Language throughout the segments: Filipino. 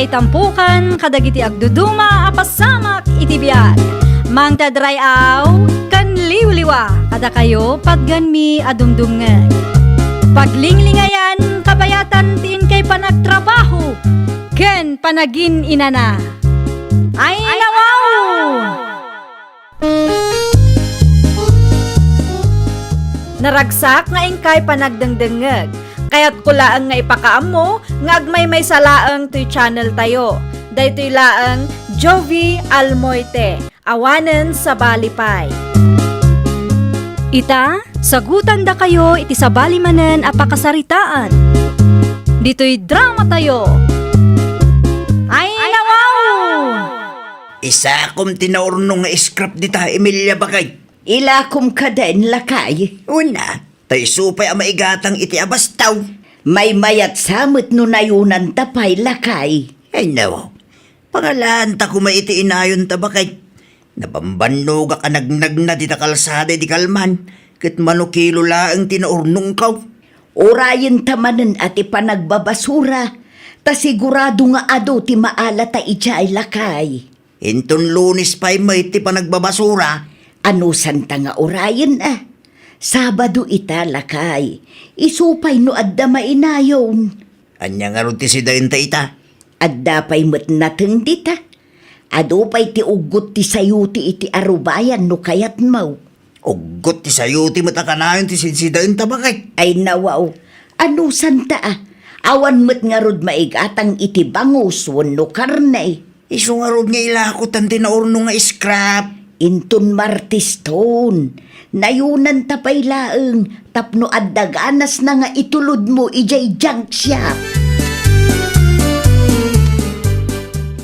Ngay tampukan, kadagiti agduduma, apasamak itibiyag. Mang tadrayaw, kan liwliwa, kada kayo pagganmi adumdumngeg. Paglinglingayan, kabayatan tiin kay panagtrabaho, ken panagin inana. Ay nawaw! Naragsak nga ingkay panagdengdengeg. Kaya't kulaang nga ipakaam mo, nga agmay may salaang to'y channel tayo. Daytoy laang Jovi Almoite, awanen sa balipay. Ita, sagutan da kayo iti sa balimanen apakasaritaan. Dito'y drama tayo. Ay nawaw! Isa akong tinaurnong nga script dita, Emilia Bakay. Ilakom ka din, lakay. Una, tayo supay ang maigatang iti abastaw. May mayat samot no nayunan tapay, lakay. Ay no, pangalaan ta kumaiti inayon ta Bakay. Nabambanno ka nagnag na di kalsada di kalman. Kat manukilo laang tinaurnong kaw. Orayin tamanen at ipanagbabasura. Ta sigurado nga ado ti maala ta ijay, lakay. Inton Lunes pa'y may ti panagbabasura. Ano santa nga orayin Sabado ita, lakay. Isupay no adda mainayon. Anya nga ron ti si dayon ta ita. Adda pa'y mat nateng dita. Ado pa'y ti ugot ti sayuti iti arubayan no kayat mau. Ugot ti sayo ti matakanayon ti si dayon ta Bakay. Ay nawaw, ano santa Awan mat nga rod maigatang iti bangus wano karnay. Iso nga ron nga ilakot ang tinaurnong nga scrap. Inton martiston, nayunan tapay laeng, tapno addaganas na nga itulod mo ijay junk shop.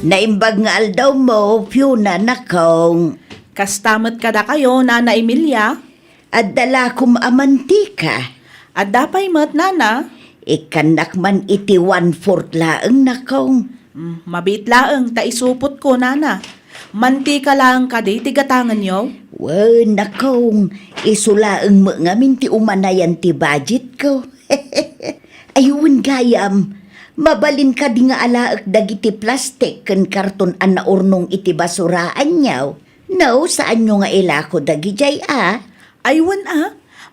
Naimbag nga aldaw mo, Fiona, nakong. Kastamat kada kayo, Nana Emilia. Addala kum amantika. At dapay mat, Nana. Ikanak man iti 1/4 laeng, nakong. Mabit laeng, ta isupot ko, Nana. Mantika lang kadi tigatangan yo. Well, nakong. Isulaeng mo nga minti umanayan ti budget ko. Ayun gayam. Mabalin ka di nga alaak dagiti plastic ken karton an naurnong iti basuraan yaw. No, saan nyo nga ilako dagijay Aywan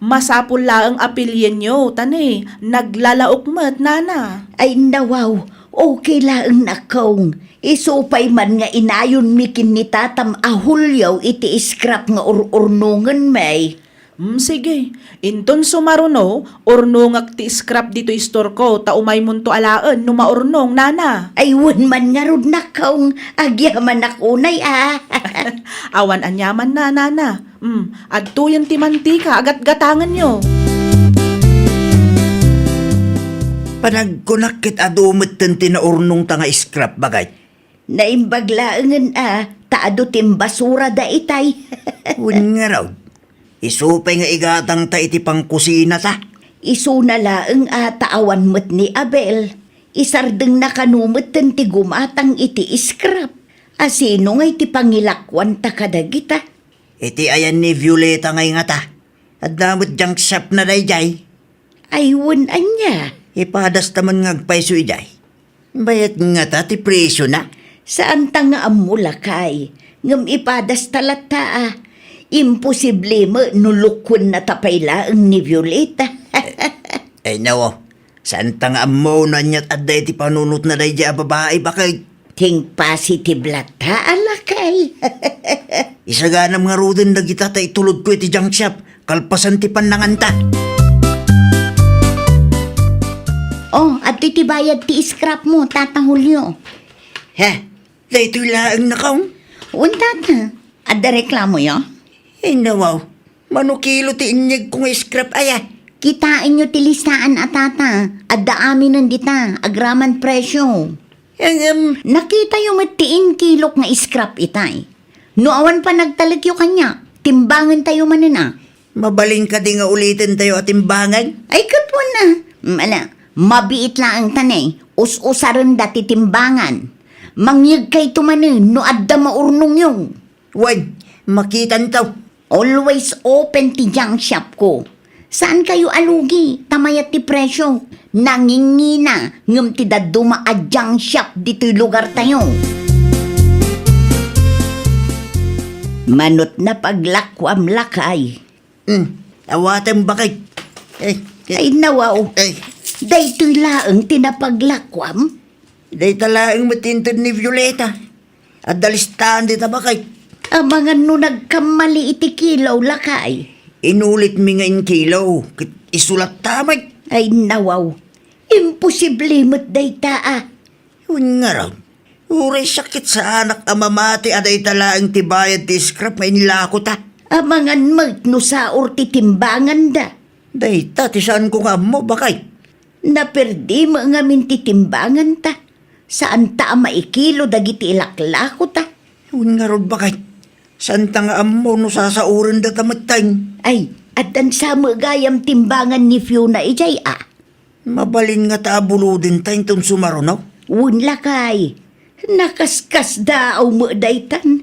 Masapul lang ang apilyen nyo, tani. Naglalaok mat, Nana. Ay nawaw, okay lang nakong. Isupay man nga inayon mikin ni tatam ahulyaw iti scrap nga urnungan may. Sige. Inton sumaruno, urnongak ti scrap dito istor ko, ta umay munto alaan no maurnong, Nana. Aywan man nga rod nakong, agyaman nakunay Awan anyaman na, Nana. Adtuyan ti mantika, agat-gatangan nyo. Panagkunakit adumit ten tinaurnong ta nga scrap Bakay. Naimbaglaangan taado tim basura da itay. Un nga raw. Isupay nga igatang ta iti pangkusina ta. Isu na laeng taawan mo't ni Abel. Isardeng nakanumot ten ti gumatang iti scrap. Asino nga iti pangilakwan ta kadagita. Iti ayan ni Violeta ngay nga ta. At damot junk shop na dayjay. Aywan anya. Ipadas taman ngagpaiso ijay. Bayat nga ta ti presyo na. Saan ta nga amulakay? Ngam ipadas talata Imposible mo nulukun na tapaylaang ni Violeta. Ay nawo. Saan ta nga amo na niya't aday ti panunot na dayjay babae Bakay. Think positive lata alakay. Isaganam nga ruden na kita ta itulod ko iti junk shop. Kalpasan ti pananganta. Oh, at itibayad ti scrap mo, Tata Julio. Daytoy laang nakaw. Unta na. Adda reklamo yo? Ay nawaw. Manukilo ti inyag kong scrap aya. Kitain nyo ti listaan atata. Adda amin nandita. Agraman presyo. Nakita yung matiin kilok nga scrap itay. No awan pa nagtalag yung kanya. Timbangan tayo manina. Mabaling ka di nga ulitin tayo at timbangan. Ay katwa na. Mabiit lang ang tanay. Us-usaran dati timbangan. Mangyag kay tumanin no adda maurnong yung. Wag, makitan taw. Always open ti junk shop ko. Saan kayo alugi? Tamayat ti presyo. Nangingina, ngam ti daduma adyang shop dito'y lugar tayo. Manot na paglakwam lakay. Awatan bakit? Ay nawaw, dayto'y laeng tinapaglakwam. Day talaang matintod ni Violeta. At dalistaan dita bakit? Ang mga no nagkamali iti kilaw lakay. Inulit mi nga in kilaw. Isulat tamay. Ay nawaw, imposible mo't dayta ah. Yun nga raw. Uray sakit sa anak amamati aday talaang tibayad ti scrap may nilako ta. Amangan mat no sa ti timbangan da. Day ta, tisaan ko nga mo bakay? Naperdi mo nga min ti timbangan ta. Saan ta maikilo dagiti ilaklako ta. Yun nga raw bakay? Saan ta nga amo no sasauran da tamatang? Ay, at dan sa gayam timbangan ni Fiona ijay ah. Mabalin nga taabuludin tayo itong sumarunaw. Wun lakay. Nakaskas daaw mo daytan.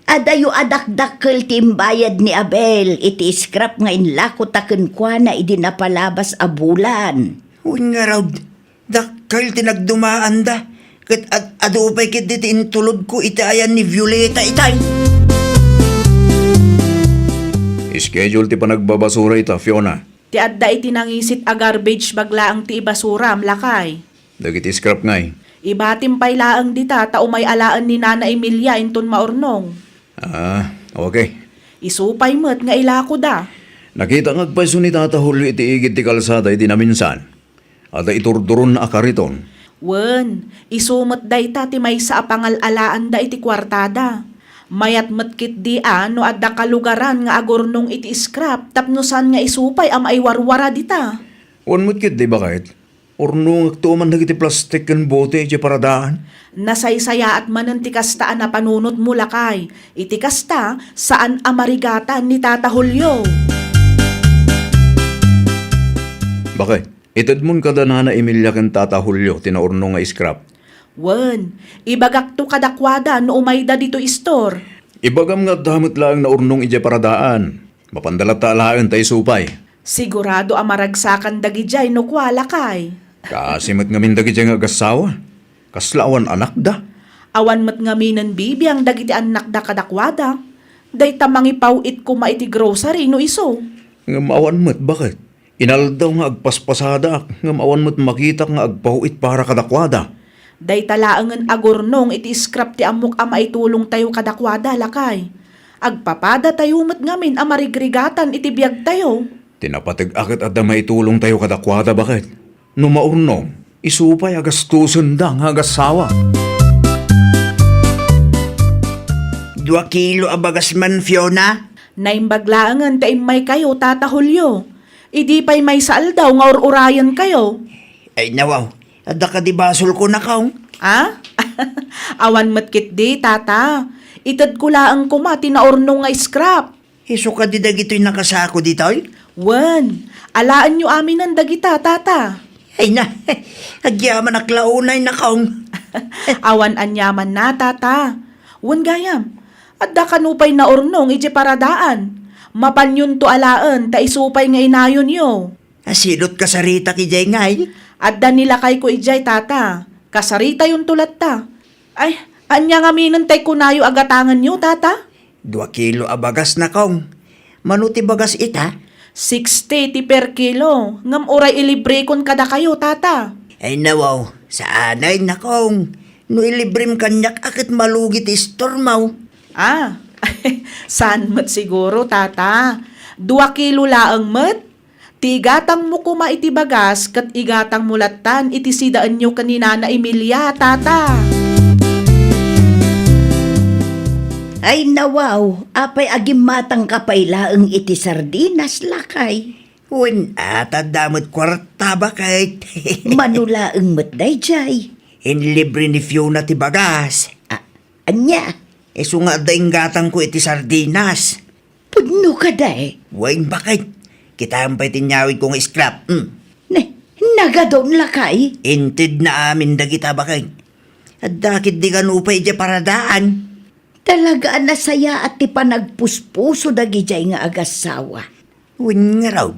Adayo adakdakkel timbayad ni Abel. Iti scrap nga inlako taken kwa na idinapalabas a bulan. Yun nga raw. Dakal tinagdumaan da. Kat adupay kit diti intulod ko itayan ni Violeta itay. Schedule ti panagbabasura ita, Fiona. Ti adda iti nangisit a garbage bagla ang ti ibasuram, lakay. Dagiti scrap ngay. Ibatim pay laang dita, ta umay alaan ni Nana Emilia inton maurnong. Okay. Isupay mo't nga ilako da. Nakita nga agpaiso ni Tata Julio iti igit ti kalsada iti naminsan. At iturduron na akariton. Wen, isumot dayta ti may sa apangalalaan da iti kwartada. Mayat matkit di no adda kalugaran nga agurnong iti scrap tapnosan nga isupay am ay warwara dita. Wan mo't kit di ba kahit? Orno agtuman na iti plastik kan bote iti paradaan. Nasaysaya at manan ti kastaan na panunot mo lakay. Iti kasta saan amarigatan ni Tata Julio. Bakit? Itad mon kada Nana Emilia kan Tata Julio tinaorno nga scrap. Wen, ibagak to kadakwada no umayda dito store. Ibagam nga damot lang na urnong iti paradaan. Mapandalat talaan tayo supay. Sigurado amaragsakan dagijay no kwala kay. Kasimat nga min dagiti nga agasawa. Kaslawan anak da. Awan mat nga minan bibi ang dagiti anak da kadakwada. Day tamangipaw it kuma iti grocery no iso. Nga maawan mo't bakit? Inaldaw nga agpaspasada nga maawan mo't makita nga agpauit para kadakwada. Day talaangan agurnong iti scrap ti amok ama itulong tayo kadakwada lakay. Agpapada tayo mat ngamin amarigrigatan iti biyag tayo. Tinapatig akit at maitulong tayo kadakwada bakit? No maurnong, isupay agastusan da nga agasawa. 2 kilo abagas man, Fiona. Naimbaglaangan taimay kayo, Tata Julio. Idi pa'y may saal daw nga urayan kayo. Ay nawaw, adda ka di basol ko na kaong. Ah? Awan matkit di, Tata. Itad ko laang kumati na orno nga scrap. Iso ka di dagito'y nakasako dito'y? Wen, alaan nyo amin ang dagita, Tata. Ay na, agyaman aklaunay na kaong. Awan anyaman na, Tata. Wen gayam, adda kanupay na ornong ije paradaan. Mapanyon to alaan, ta isupay nga inayon yo. Asilot ka sa rita ki Jay ngay. Adda nila kay ko ijay, Tata. Kasarita yung tulat ta. Ay, anya nga minan tay kunayo agatangan nyo, Tata? 2 kilo abagas na kaong. Manuti bagas ita? 60 ti per kilo. Ngam oray ilibre kon kada kayo, Tata. Ay nawaw, sa anay na kaong. No ilibrim kanyak akit malugit istormaw. Ah, saan mat siguro, Tata? 2 kilo laang mat? Tigatang mo kuma iti bagas, kat igatang mulatan iti sidaan nyo kanina na Emilia, Tata. Ay nawaw, apay agimatang kapaylaang iti sardinas lakay. Wen ata damot kwarta ba kahit? Manulaang matday jay. Inlibre ni Fiona ti bagas. Anya, Iso nga daing gatang ko iti sardinas. pudno ka day. Wain bakit? Kita ang paitinyawi kong scrap. Nagadon lakay. Intid na amin dagita bakit? At dakit di kanupay di paradaan. Talaga nasaya at ti panagpuspuso dagijay nga agasawa. Wen nga raw.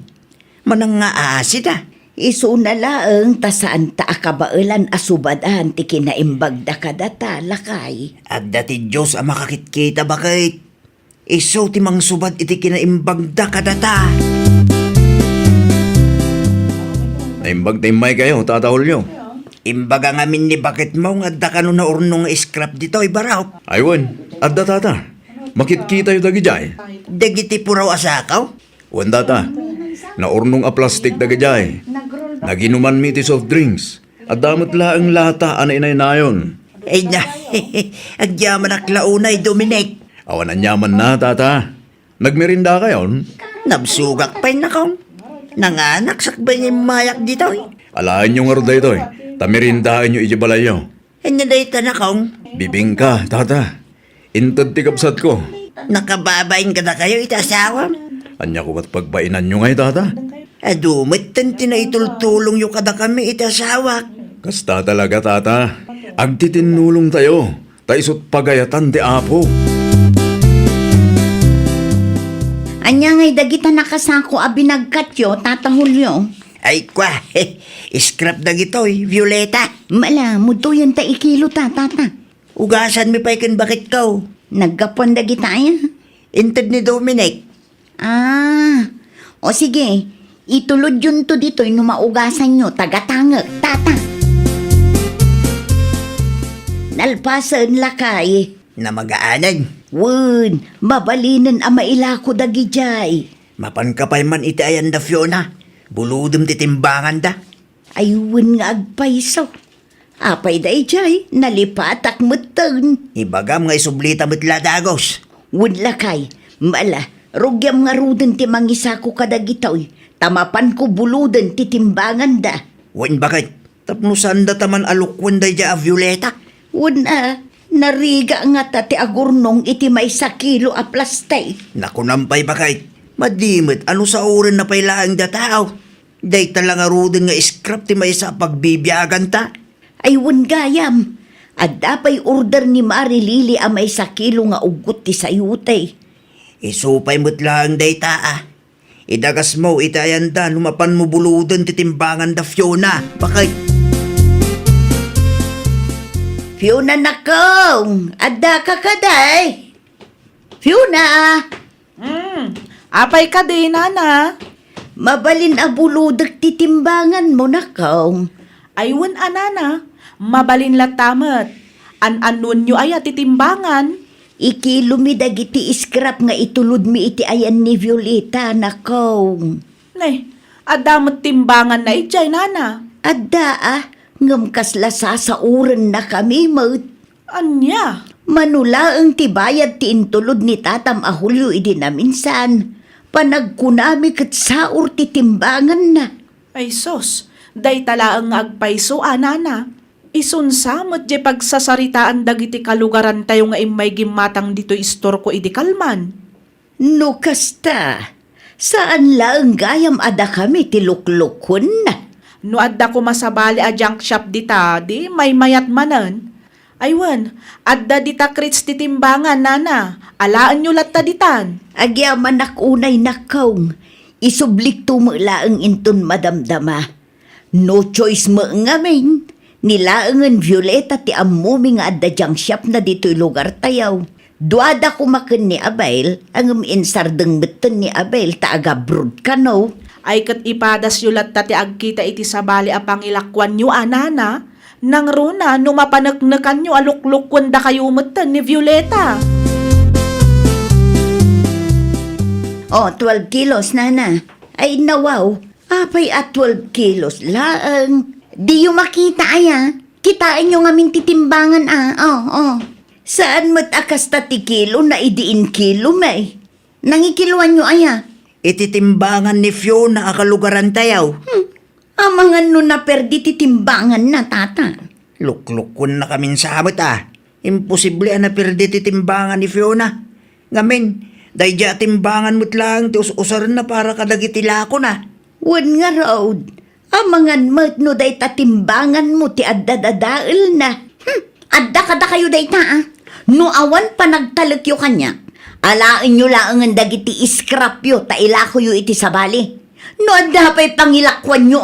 Manang nga asid ah. Isu na laeng tasaan ta akabailan asubadan ti kinaimbag da kadata lakay. At dati Diyos ang makakitkita bakit? Iso ti mang subad iti kinaimbag da kadata. Naimbag timay kayo, Tata Julio. Imbaga ngamin ni bakit mo nga da kano na urnong scrap dito ibaraw. Aywan, adda tata. Makitkita yung dagijay. Dagiti puraw asakaw. Wan tata, naurnong a plastic dagijay. Naginuman mi ti soft drinks. At damot laang lata anay nayon. Ay na, agyaman aklaunay Dominic. Awan ang yaman na, tata. Nagmerinda kayon? Nabsugak pa'y nakaw. Nanganak sakbay niya mayak dito eh. Alaan nyo nga ro dito eh. Tamirindahan nyo ijibalayo. Ay nadaita nakaw. Bibing ka, tata. Intad ti kapsat ko. Nakababain ka na kayo itasawa. Anya ko ba't pagbainan nyo ngay, tata? Adumit tanti na itultulong yung kada kami itasawak. Kasta talaga, tata. Agtitinulong tayo. Taisot pagayatan ti apo. Anya ngay dagita nakasako a binagkatyo, Tata Julio. Ay kwa, scrap na gito'y, Violeta. Mala, muto yan ta ikilo ta, Tata. Ugasan mi pa'y kan bakit kaw. Nagkapon dagita yan. Intad ni Dominic. Ah, o sige, itulod yun to dito'y numaugasan nyo, tagatangag, Tata. Nalpasan lakay. Na mag-aanan. Wun, mabalinan ang mailako dagijay. Mapan ka pa'y man iti ayan da Fiona. Buludom titimbangan da. Ayun nga agpaiso. Apay da ijay, nalipatak mutun. Ibagam nga isublita mitla dagos. Wun lakay, mala, rugyam nga ruden ti mangisako kadagitoy. Tamapan ko buluden ti timbangan da. Wan bakit? Tapnusan da taman alukwan da ja a Violeta. Wun nariga nga ti agurnong iti may 1 kilo a plastay. Nakunampay bakit? Madimit, ano sa orin na pailaang da tao? Day talang arudin nga scrap ti may sa pagbibiyagan ta. Ay wun gayam, at dapay order ni Mari Lili a may 1 kilo nga ugot ti sayutay. Isupay mo't lang day taa. Idagas mo, itayan da, lumapan mo buludan ti timbangan da Fiona. Bakit? Fiona nakong, adda ka kaday. Fiona, Apay ka din, nana. mabalin a buludag ti timbangan mo nakong. Aywan anana, mabalin latamat. An-anon nyo ay titimbangan. Ikilo mi dagiti scrap nga itulod mi iti ayan ni Violeta nakong. Nay, adamot timbangan na ijay, nana. Adda ngam kasla sa uren na kami mo't. Anya? Manula ang tibayad ti intulod ni Tatam a Julio idi na minsan. Panagkunami kat saur ti timbangan na. Ay sos, day talaang agpaiso, anana. Isunsamot je pagsasaritaan dagiti kalugaran tayo nga imay gimatang dito istor ko idi kalman. No kasta, saan lang gayam ada kami ti luklukon na. No adda ko masabali a junk shop dita, di may mayat manan. Aywan, adda dita krits ti timbangan, nana. Alaan nyo latta ditan. Agyaman unay nakaw, isublik tumula ang inton madamdama. No choice mo ngamin, nilaangan Violeta ti amumi nga adda junk shop na dito'y lugar tayaw. Duada kumakan ni Abel, ang insardeng beton ni Abel ta agabrod ka no. Ay kat ipadas yu latta ti agkita iti sabali a pangilakwan nyo, anana. Nang runa, numapanagnakan nyo aluklukwan da kayo matan ni Violeta. Oh, 12 kilos, nana. Ay, nawaw. Apay at 12 kilos laang. Di yung makita, aya. Kitain nyo nga mintitimbangan, Oh. Saan mo't akas ti kilo na idiin kilo, may? Nangikiluan nyo, aya. Ititimbangan ni Fiona akalugaran tayaw. Amangan no na perdi titimbangan na, tata. Luklukon na kamin sa amot Imposible na perdi titimbangan ni Fiona. Ngamin, day ja timbangan mo't lang ti usar na para kadagitila ko na. Wan nga road. Amangan mo't no day tatimbangan mo ti adda-dadail na. Adda kada kayo day ta, No awan pa nagtalagyo kanya. Alain nyo lang ang dagiti scrap yo, tailako yo iti sabali. No, dapay pangilakwan nyo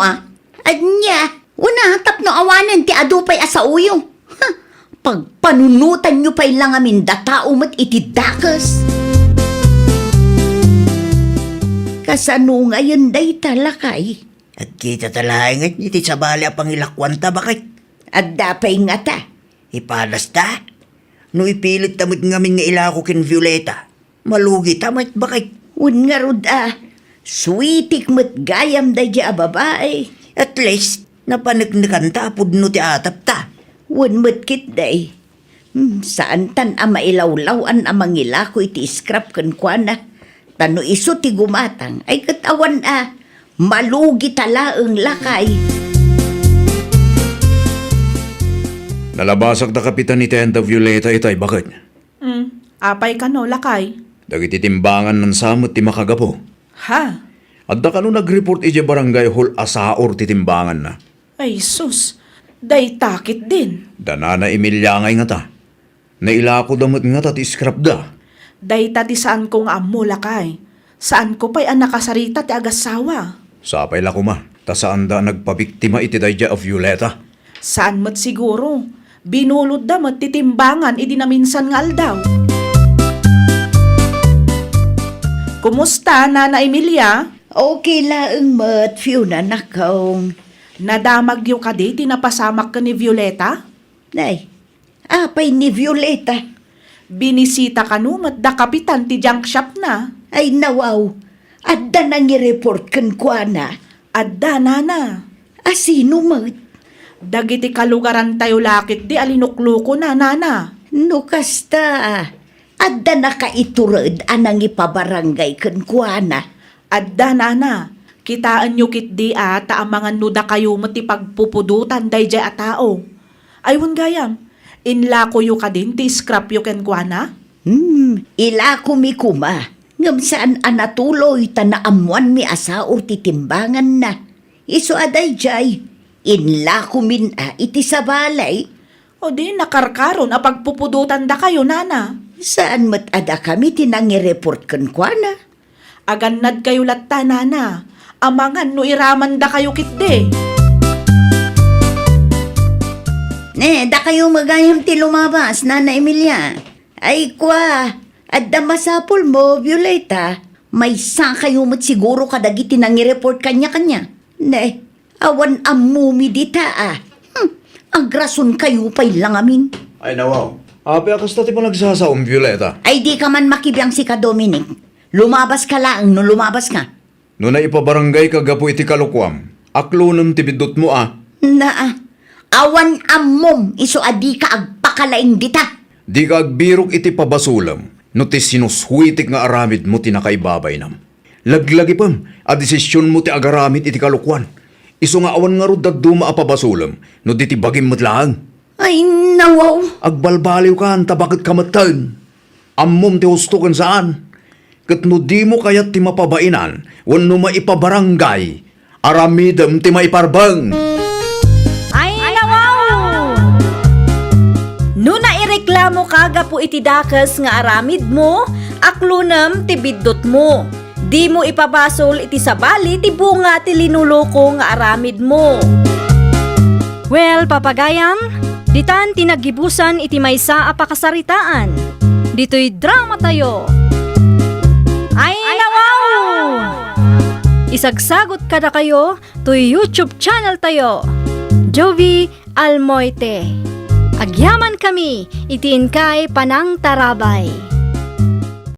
Anya, una hatap no awanan ti adupay asauyo. Ha, pagpanunutan nyo pa'y lang amin datao mat itidakas. Kasano ngayon day talakay? At kita talahangat iti sabali a pangilakwan ta bakit? At dapay nga ta. Ipadas ta? No ipilit tamit ngamin nga ilako kin Violeta. Malugi tamit bakit? Un nga rod sweetik mat gayam day a babae. At least, napanagnakan ta apod no ti atap ta. Un mat kit day. Saan tan mailawlawan mangilako iti scrap kan kuana. Tano iso ti gumatang ay katawan malugi talaang lakay. Nalabasag na kapitan ni Tenda Violeta itay bakit? Apay ka no, lakay. Dagiti timbangan ng samot ti makagapo. Ha? Adda ka no nag-report iti barangay hall asaor ti timbangan na. Ay sus, day takit din. Dana na imilyangay nga ta. Nailako damot nga ta ti scrap da. Day tati saan ko nga amo, lakay. Saan ko pa'y nakasarita ti agasawa. Sapay la kuma, ta saan da nagpabiktima iti dayja of Violeta. Saan mat siguro? Binulod da mat titimbangan iti naminsan nga aldaw. Kumusta, Nana Emilia? Okay laang mat, Fiona nakong. Nadamag yung kadi, tinapasamak ka ni Violeta? Nay, apay ni Violeta. Binisita ka no, mat da kapitan ti junk shop na. Ay nawaw, adda nang i-report kan kuana. Adda, Nana. Asino mat? Dagiti kalugaran tayo lakit di alinukluko na, Nana. No kasta, adda na kaiturad anang ipabarangay kan kuana. Adda, Nana. Kitaan nyo kit di taamangan nuda kayo matipagpupudutan day jay a tao. Aywan gayam, inla ko yu ka din ti scrap yu ken kuana? Ila kumikuma. Ngam saan anatuloy tanaamuan mi asaor ti timbangan na. Iso aday jay, inla kumin iti sabalay. O di nakarkaron a pagpupudutan da kayo, Nana. Saan mat ada kami tinangi-report kan kuana? Agannad kayo latta, Nana. Amangan no iraman da kayo kitde. Da kayo magayam ti lumabas, Nana Emilia. Ay kwa, adda masapol mo, Violeta. May sa kayo mat siguro kadagiti nangi-report kanya-kanya. Ne, awan amumi dita agrason kayo pa'y lang amin. Ay nawaw, api akas tati pa nagsasaom Violeta. Ay di ka man makibiyang si ka Dominic. Lumabas ka lang no lumabas ka. No na ipabarangay kagapo iti kalukwam, aklonam ti bidot mo Awan amom iso adi ka agpakalaing dita. Di ka agbirok iti pabasulam, no ti sinuswitik nga aramid mo ti nakaibabay nam. Laglagi pam, a desisyon mo ti agaramid iti kalukwan. Iso nga awan nga rod dagduma a pabasulam, no di ti bagim mo't lang. Ay nawaw. Agbalbaliw ka, anta bakit kamatag? Ammom ti husto kan saan? Kat no di mo kayat ti mapabainan, wano maipabarangay, aramidam ti maiparbang. Ay, nawaw! No naireklamo kaga po iti dakas nga aramid mo, aklunam ti biddot mo. Di mo ipabasol iti sabali ti bunga ti linuloko nga aramid mo. Well, papagayam, ditan tinagibusan iti maysa a pakasaritaan. Dito'y drama tayo. Ay, nawaw! Isagsagot kada kayo to YouTube channel tayo. Jovi Almoite. Agyaman kami, itiin kay Panang Tarabay.